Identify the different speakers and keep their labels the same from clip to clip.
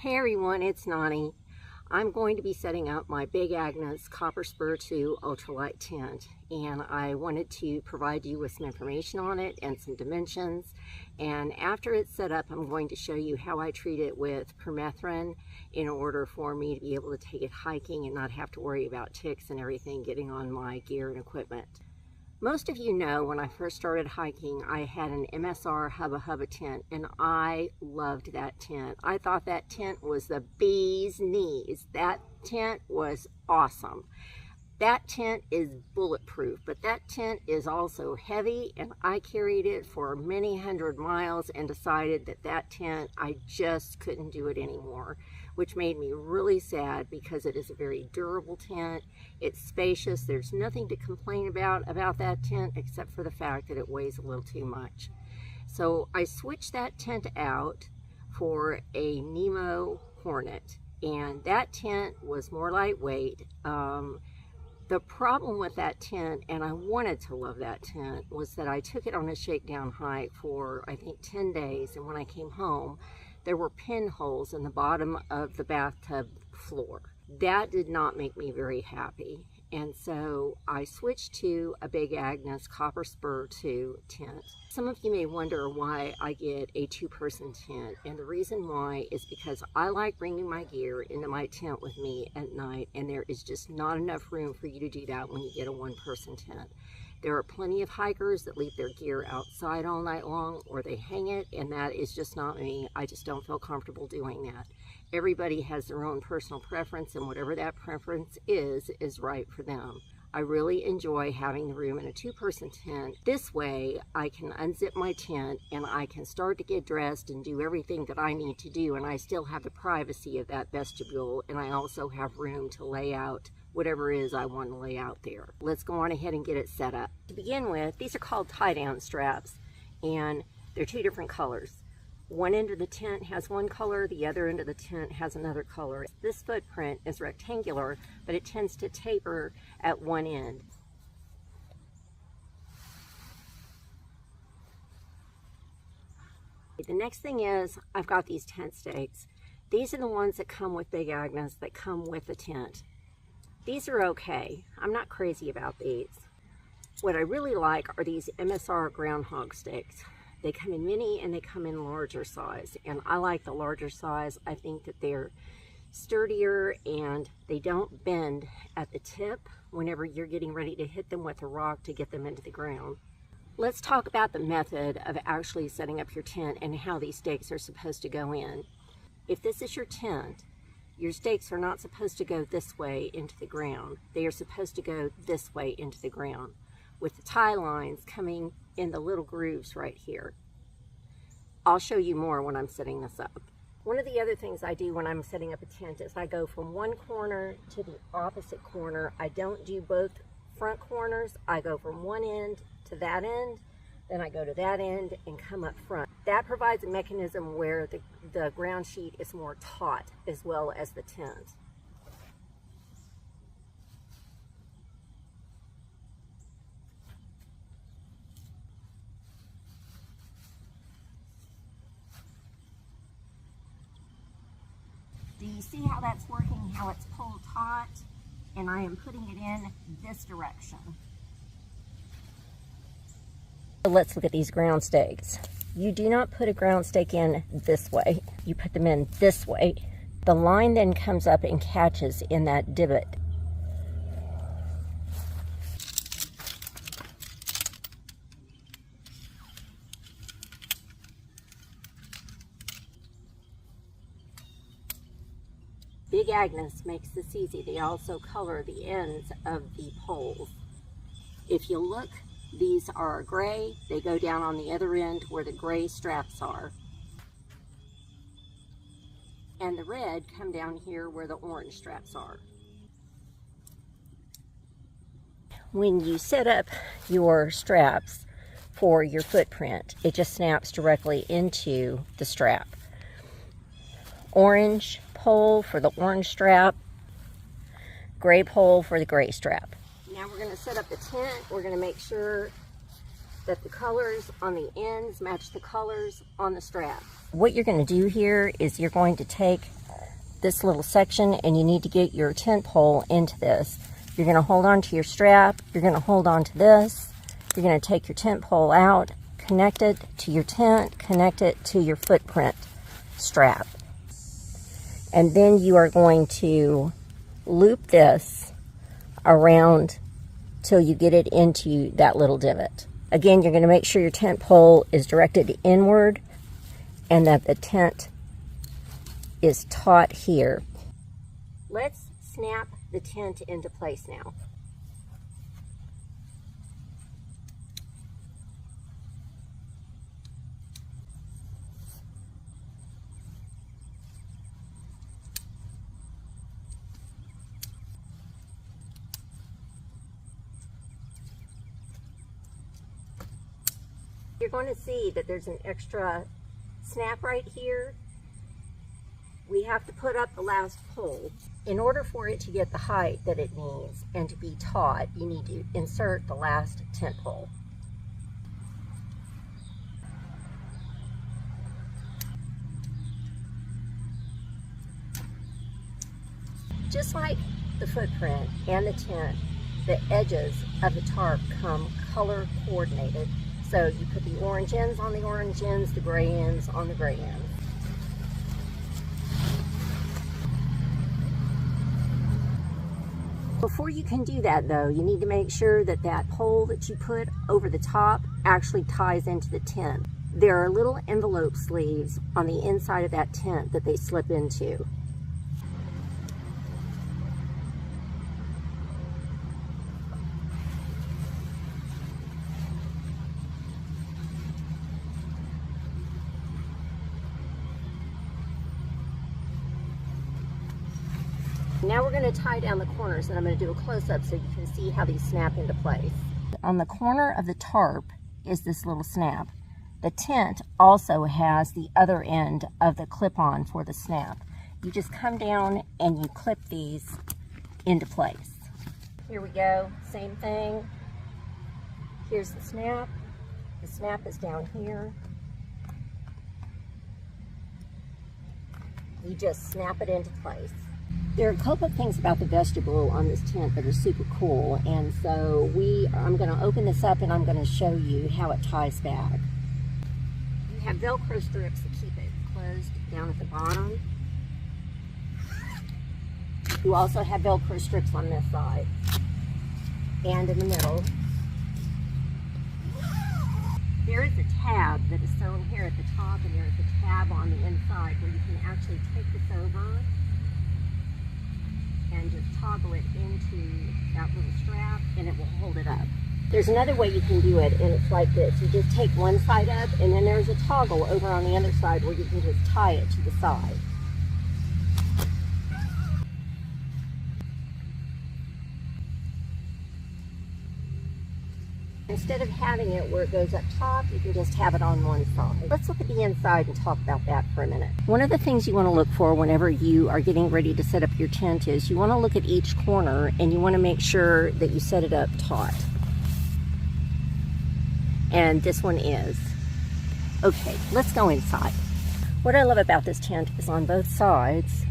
Speaker 1: Hey everyone, it's Nonnie. I'm going to be setting up my Big Agnes Copper SPUR2 ultralight tent, and I wanted to provide you with some information on it and some dimensions. And after it's set up, I'm going to show you how I treat it with permethrin in order for me to be able to take it hiking and not have to worry about ticks and everything getting on my gear and equipment. Most of you know when I first started hiking, I had an MSR Hubba Hubba tent, and I loved that tent. I thought that tent was the bee's knees. That tent was awesome. That tent is bulletproof, but that tent is also heavy, and I carried it for many hundred miles and decided that that tent, I just couldn't do it anymore, which made me really sad because it is a very durable tent. It's spacious. There's nothing to complain about that tent except for the fact that it weighs a little too much. So I switched that tent out for a Nemo Hornet, and that tent was more lightweight. The problem with that tent, and I wanted to love that tent, was that I took it on a shakedown hike for I think 10 days, and when I came home there were pinholes in the bottom of the bathtub floor. That did not make me very happy, and so I switched to a Big Agnes Copper SPUR2 tent. Some of you may wonder why I get a two-person tent, and the reason why is because I like bringing my gear into my tent with me at night, and there is just not enough room for you to do that when you get a one-person tent. There are plenty of hikers that leave their gear outside all night long, or they hang it, and that is just not me. I just don't feel comfortable doing that. Everybody has their own personal preference, and whatever that preference is right for them. I really enjoy having the room in a two-person tent. This way, I can unzip my tent, and I can start to get dressed and do everything that I need to do, and I still have the privacy of that vestibule, and I also have room to lay out whatever it is I want to lay out there. Let's go on ahead and get it set up. To begin with, these are called tie-down straps, and they're two different colors. One end of the tent has one color, the other end of the tent has another color. This footprint is rectangular, but it tends to taper at one end. The next thing is, I've got these tent stakes. These are the ones that come with Big Agnes, that come with the tent. These are okay. I'm not crazy about these. What I really like are these MSR groundhog stakes. They come in mini and they come in larger size, and I like the larger size. I think that they're sturdier and they don't bend at the tip whenever you're getting ready to hit them with a rock to get them into the ground. Let's talk about the method of actually setting up your tent and how these stakes are supposed to go in. If this is your tent, your stakes are not supposed to go this way into the ground. They are supposed to go this way into the ground, with the tie lines coming in the little grooves right here. I'll show you more when I'm setting this up. One of the other things I do when I'm setting up a tent is I go from one corner to the opposite corner. I don't do both front corners. I go from one end to that end, then I go to that end and come up front. That provides a mechanism where the ground sheet is more taut as well as the tent. Do you see how that's working, how it's pulled taut? And I am putting it in this direction. So let's look at these ground stakes. You do not put a ground stake in this way. You put them in this way. The line then comes up and catches in that divot. Big Agnes makes this easy. They also color the ends of the poles. If you look, these are gray. They go down on the other end where the gray straps are. And the red come down here where the orange straps are. When you set up your straps for your footprint, it just snaps directly into the strap. Orange pole for the orange strap, gray pole for the gray strap. Now we're going to set up the tent. We're going to make sure that the colors on the ends match the colors on the strap. What you're going to do here is you're going to take this little section and you need to get your tent pole into this. You're going to hold on to your strap, you're going to hold on to this, you're going to take your tent pole out, connect it to your tent, connect it to your footprint strap. And then you are going to loop this around till you get it into that little divot. Again, you're going to make sure your tent pole is directed inward and that the tent is taut here. Let's snap the tent into place now. You're going to see that there's an extra snap right here. We have to put up the last pole. In order for it to get the height that it needs and to be taut, you need to insert the last tent pole. Just like the footprint and the tent, the edges of the tarp come color coordinated. So you put the orange ends on the orange ends, the gray ends on the gray ends. Before you can do that though, you need to make sure that that pole that you put over the top actually ties into the tent. There are little envelope sleeves on the inside of that tent that they slip into. Now we're going to tie down the corners, and I'm going to do a close-up so you can see how these snap into place. On the corner of the tarp is this little snap. The tent also has the other end of the clip-on for the snap. You just come down and you clip these into place. Here we go, same thing. Here's the snap. The snap is down here. You just snap it into place. There are a couple of things about the vestibule on this tent that are super cool, and so I'm going to open this up and I'm going to show you how it ties back. You have Velcro strips that keep it closed down at the bottom. You also have Velcro strips on this side and in the middle. There is a tab that is sewn here at the top, and there is a tab on the inside where you can actually take this over and just toggle it into that little strap and it will hold it up. There's another way you can do it, and it's like this. You just take one side up and then there's a toggle over on the other side where you can just tie it to the side. Instead of having it where it goes up top, you can just have it on one side. Let's look at the inside and talk about that for a minute. One of the things you want to look for whenever you are getting ready to set up your tent is you want to look at each corner and you want to make sure that you set it up taut. And this one is. Okay, let's go inside. What I love about this tent is on both sides,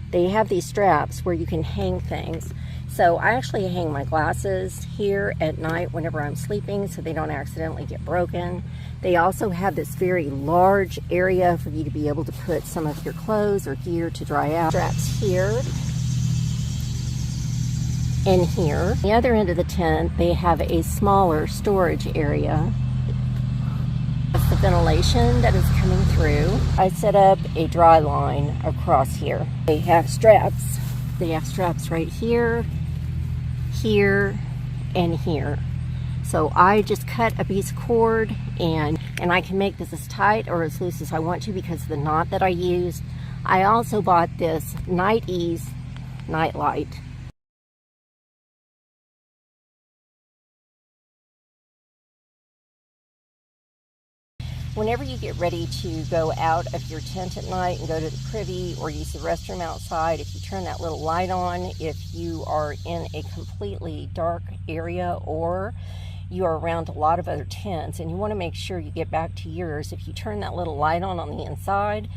Speaker 1: they have these straps where you can hang things. So I actually hang my glasses here at night whenever I'm sleeping so they don't accidentally get broken. They also have this very large area for you to be able to put some of your clothes or gear to dry out. Straps here and here. On the other end of the tent, they have a smaller storage area. That's the ventilation that is coming through. I set up a dry line across here. They have straps. They have straps right here, here, and here. So I just cut a piece of cord and I can make this as tight or as loose as I want to because of the knot that I used. I also bought this Night Ease night light. Whenever you get ready to go out of your tent at night and go to the privy or use the restroom outside, if you turn that little light on, if you are in a completely dark area or you are around a lot of other tents and you want to make sure you get back to yours. If you turn that little light on the inside,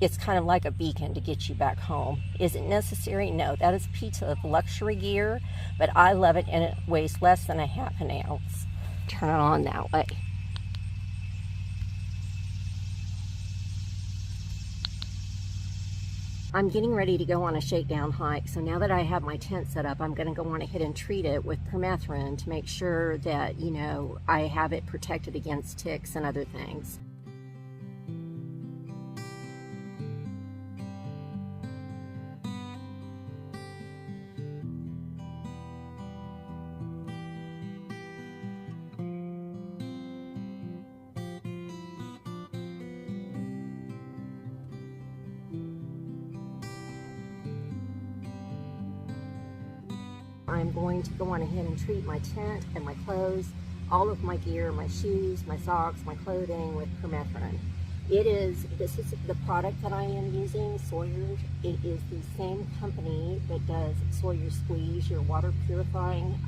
Speaker 1: it's kind of like a beacon to get you back home. Is it necessary? No, that is a piece of luxury gear, but I love it, and it weighs less than a half an ounce. Turn it on that way. I'm getting ready to go on a shakedown hike, so now that I have my tent set up, I'm going to go on ahead and treat it with permethrin to make sure that, you know, I have it protected against ticks and other things. I'm going to go on ahead and treat my tent and my clothes, all of my gear, my shoes, my socks, my clothing with permethrin. This is the product that I am using, Sawyer's. It is the same company that does Sawyer Squeeze, your water purifying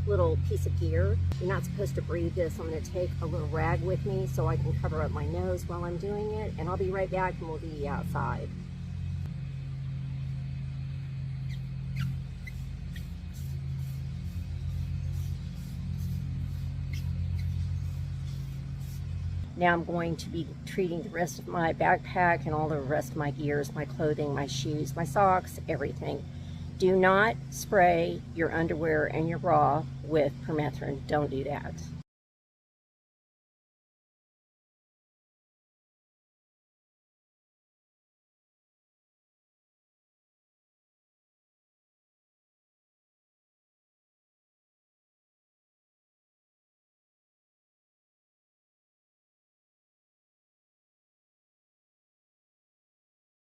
Speaker 1: little piece of gear. You're not supposed to breathe this. I'm going to take a little rag with me so I can cover up my nose while I'm doing it, and I'll be right back and we'll be outside. Now I'm going to be treating the rest of my backpack and all the rest of my gears, my clothing, my shoes, my socks, everything. Do not spray your underwear and your bra with permethrin. Don't do that.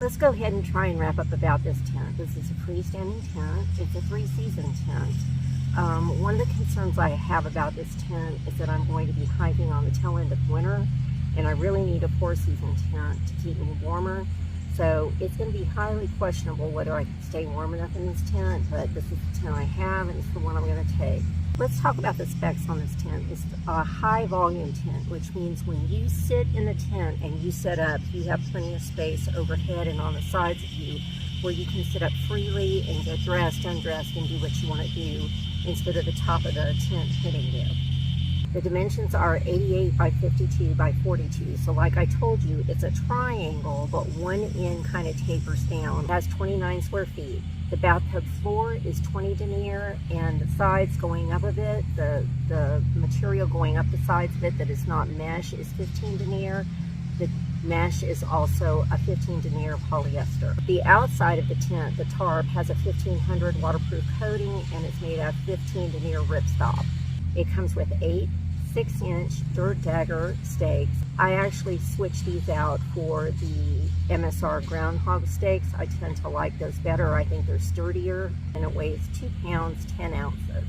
Speaker 1: Let's go ahead and try and wrap up about this tent. This is a freestanding tent. It's a 3-season tent. One of the concerns I have about this tent is that I'm going to be hiking on the tail end of winter, and I really need a 4-season tent to keep me warmer. So it's going to be highly questionable whether I can stay warm enough in this tent, but this is the tent I have, and it's the one I'm going to take. Let's talk about the specs on this tent. It's a high volume tent, which means when you sit in the tent and you set up, you have plenty of space overhead and on the sides of you where you can sit up freely and get dressed, undressed, and do what you want to do instead of the top of the tent hitting you. The dimensions are 88 by 52 by 42. So like I told you, it's a triangle, but one end kind of tapers down. It has 29 square feet. The bathtub floor is 20 denier, and the sides going up a bit, the material going up the sides of it that is not mesh is 15 denier. The mesh is also a 15 denier polyester. The outside of the tent, the tarp, has a 1500 waterproof coating, and it's made out of 15 denier ripstop. It comes with 8 6-inch dirt dagger stakes. I actually switched these out for the MSR groundhog stakes. I tend to like those better. I think they're sturdier, and it weighs 2 pounds 10 ounces.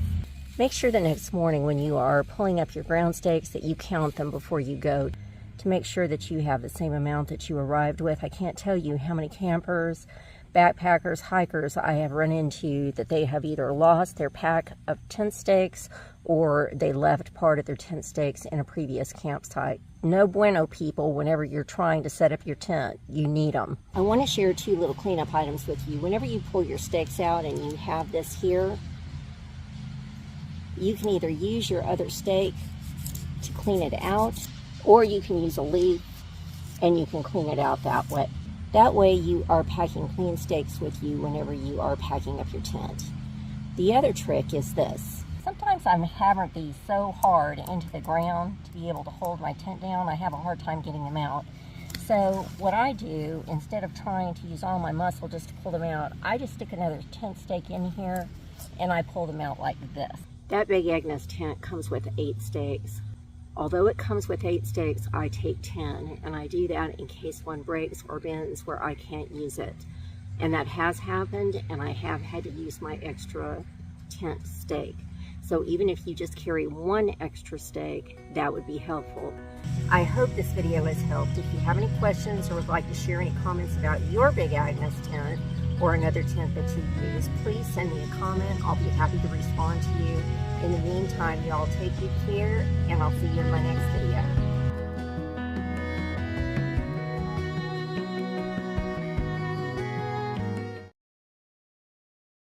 Speaker 1: Make sure the next morning when you are pulling up your ground stakes that you count them before you go to make sure that you have the same amount that you arrived with. I can't tell you how many campers, backpackers, hikers I have run into that they have either lost their pack of tent stakes or they left part of their tent stakes in a previous campsite. No bueno, people. Whenever you're trying to set up your tent, you need them. I want to share 2 little cleanup items with you. Whenever you pull your stakes out and you have this here, you can either use your other stake to clean it out, or you can use a leaf and you can clean it out that way. That way you are packing clean stakes with you whenever you are packing up your tent. The other trick is this. Sometimes I'm hammering these so hard into the ground to be able to hold my tent down, I have a hard time getting them out. So what I do, instead of trying to use all my muscle just to pull them out, I just stick another tent stake in here and I pull them out like this. That big Agnes tent comes with 8 stakes. Although it comes with 8 stakes, I take 10, and I do that in case one breaks or bends where I can't use it. And that has happened, and I have had to use my extra tent stake. So even if you just carry 1 extra stake, that would be helpful. I hope this video has helped. If you have any questions or would like to share any comments about your big Agnes tent or another tent that you use, please send me a comment. I'll be happy to respond to you. In the meantime, y'all take good care, and I'll see you in my next video.